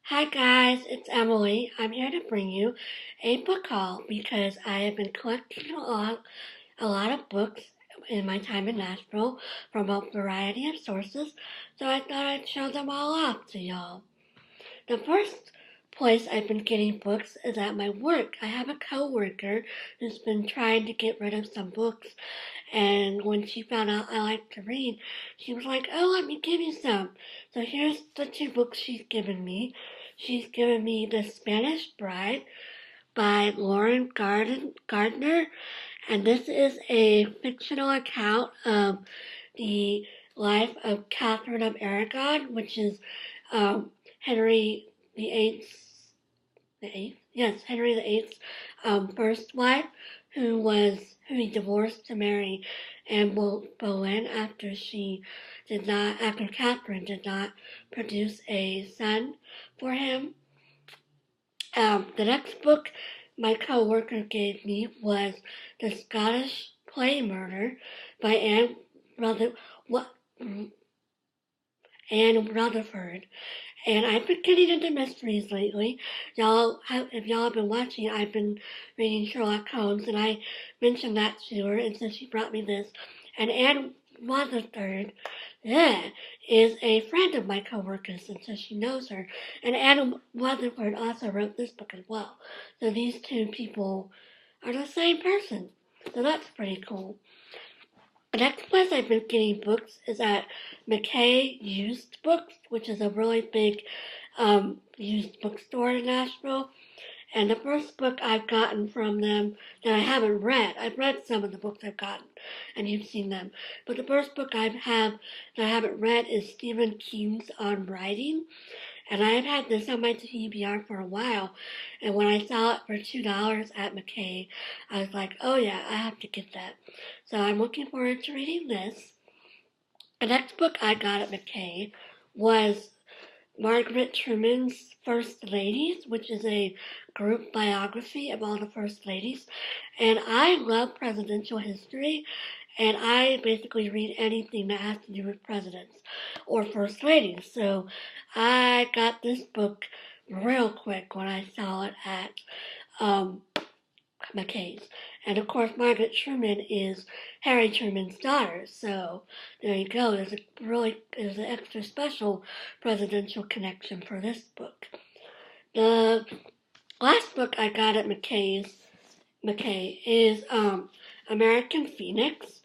Hi guys, it's Emily. I'm here to bring you a book haul because I have been collecting a lot of books in my time in Nashville from a variety of sources, so I thought I'd show them all off to y'all. The first place I've been getting books is at my work. I have a coworker who's been trying to get rid of some books, and when she found out I like to read, she was like, "Oh, let me give you some." So here's the two books she's given me. She's given me The Spanish Bride by Gardner, and this is a fictional account of the life of Catherine of Aragon, which is Henry the Eighth's yes, Henry the Eighth's first wife, who he divorced to marry Anne Boleyn after Catherine did not produce a son for him. The next book my coworker gave me was The Scottish Play Murder by what, Anne Rutherford. And I've been getting into mysteries lately. If y'all have been watching, I've been reading Sherlock Holmes, and I mentioned that to her, and so she brought me this. And Anne Rutherford, is a friend of my coworkers, and so she knows her. And Anne Rutherford also wrote this book as well. So these two people are the same person. So that's pretty cool. The next place I've been getting books is at McKay Used Books, which is a really big used bookstore in Nashville. And the first book I've gotten from them that I haven't read, I've read some of the books I've gotten, and you've seen them. But the first book that I haven't read is Stephen King's On Writing. And I've had this on my TBR for a while. And when I saw it for $2 at McKay, I was like, oh yeah, I have to get that. So I'm looking forward to reading this. The next book I got at McKay was Margaret Truman's First Ladies, which is a group biography of all the First Ladies. And I love presidential history, and I basically read anything that has to do with presidents or First Ladies. So I got this book real quick when I saw it at um, McKay's. And of course, Margaret Truman is Harry Truman's daughter. So there you go. There's an extra special presidential connection for this book. The last book I got at McKay is American Phoenix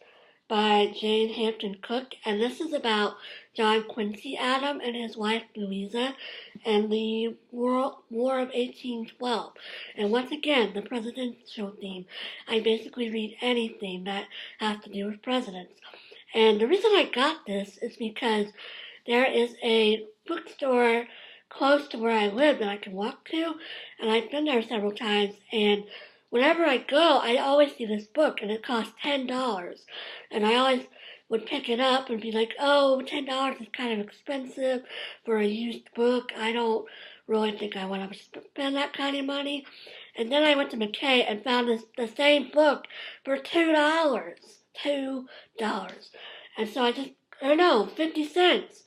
by Jane Hampton Cook, and this is about John Quincy Adams and his wife Louisa and the War of 1812. And once again, the presidential theme. I basically read anything that has to do with presidents. And the reason I got this is because there is a bookstore close to where I live that I can walk to, and I've been there several times, and whenever I go, I always see this book, and it costs $10. And I always would pick it up and be like, oh, $10 is kind of expensive for a used book. I don't really think I want to spend that kind of money. And then I went to McKay and found the same book for $2. $2. And so I don't know, 50 cents.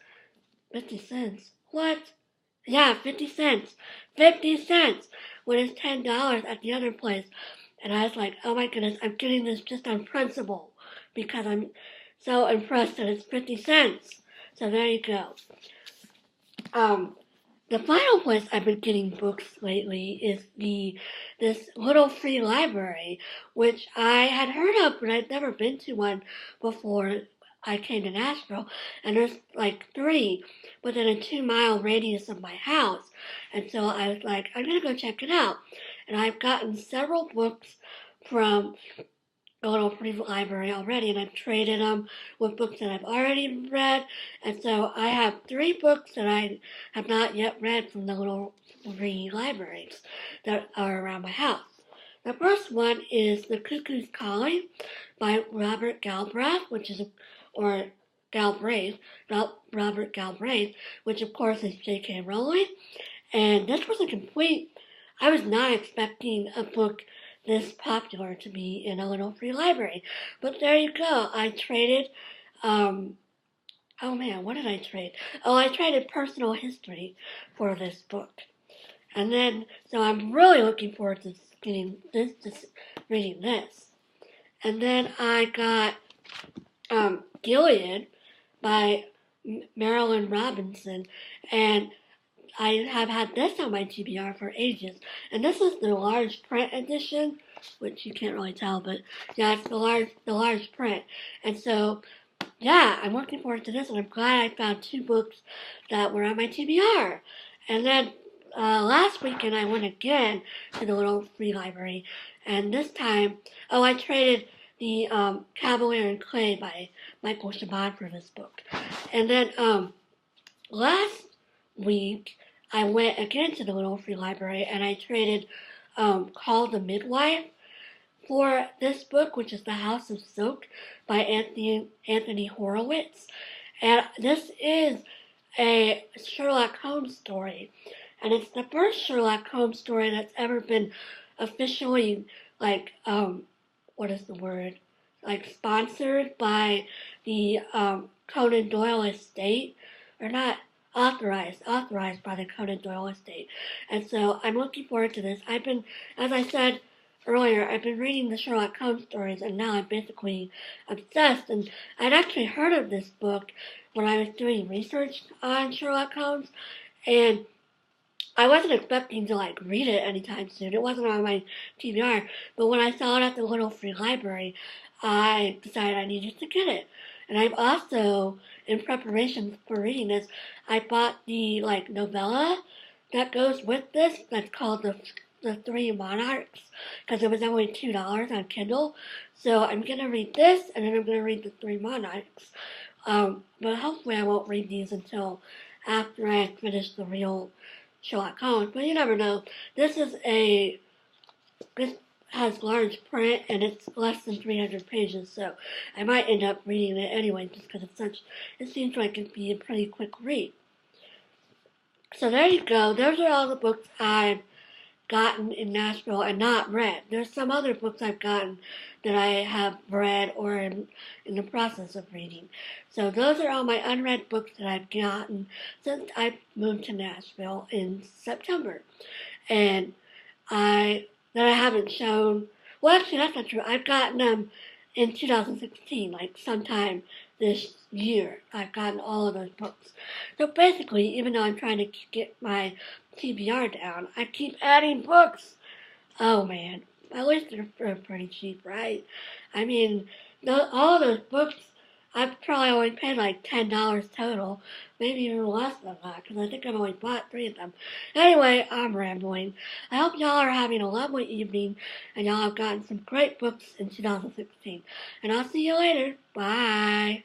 50 cents? What? Yeah, 50 cents. 50 cents when it's $10 at the other place. And I was like, oh my goodness, I'm getting this just on principle because I'm so impressed that it's 50 cents. So there you go. The final place I've been getting books lately is this little free library, which I had heard of, but I'd never been to one before I came to Nashville. And there's like 3 within a 2-mile radius of my house. And so I was like, I'm gonna go check it out. And I've gotten several books from the little free library already, and I've traded them with books that I've already read. And so I have 3 books that I have not yet read from the little free libraries that are around my house. The first one is The Cuckoo's Calling by Robert Galbraith, or Galbraith, Robert Galbraith, which of course is J.K. Rowling. And this was I was not expecting a book this popular to be in a little free library. But there you go. I traded Oh man, what did I trade? Oh, I traded personal history for this book. And then, so I'm really looking forward to reading this. And then I got Gilead by Marilynne Robinson, and I have had this on my TBR for ages. And this is the large print edition, which you can't really tell, but yeah, it's the large print. And so, yeah, I'm looking forward to this, and I'm glad I found two books that were on my TBR. And then last weekend I went again to the little free library, and this time, I traded the Cavalier and Clay by Michael Chabon for this book. And then last week I went again to the little free library, and I traded Call the Midwife for this book, which is The House of Silk by Anthony Horowitz. And this is a Sherlock Holmes story. And it's the first Sherlock Holmes story that's ever been officially, like, what is the word? Like, sponsored by the Conan Doyle estate. Or not authorized by the Conan Doyle estate. And so I'm looking forward to this. I've been, as I said earlier, I've been reading the Sherlock Holmes stories, and now I'm basically obsessed. And I'd actually heard of this book when I was doing research on Sherlock Holmes, and I wasn't expecting to like read it anytime soon. It wasn't on my TBR, but when I saw it at the little free library, I decided I needed to get it. And I've also, in preparation for reading this, I bought the like novella that goes with this. That's called the Three Monarchs, because it was only $2 on Kindle. So I'm gonna read this, and then I'm gonna read the Three Monarchs. But hopefully I won't read these until after I finish the real Sherlock Holmes, but you never know. This has large print, and it's less than 300 pages, so I might end up reading it anyway, just because it seems like it'd be a pretty quick read. So there you go. Those are all the books I've gotten in Nashville and not read. There's some other books I've gotten that I have read or in the process of reading. So those are all my unread books that I've gotten since I moved to Nashville in September. And I haven't shown, well actually that's not true. I've gotten them in 2016, like sometime this year. I've gotten all of those books. So basically, even though I'm trying to get my TBR down, I keep adding books. Oh man, at least they're pretty cheap, right? I mean, all those books, I've probably only paid like $10 total, maybe even less than that, because I think I've only bought 3 of them. Anyway, I'm rambling. I hope y'all are having a lovely evening, and y'all have gotten some great books in 2016. And I'll see you later. Bye.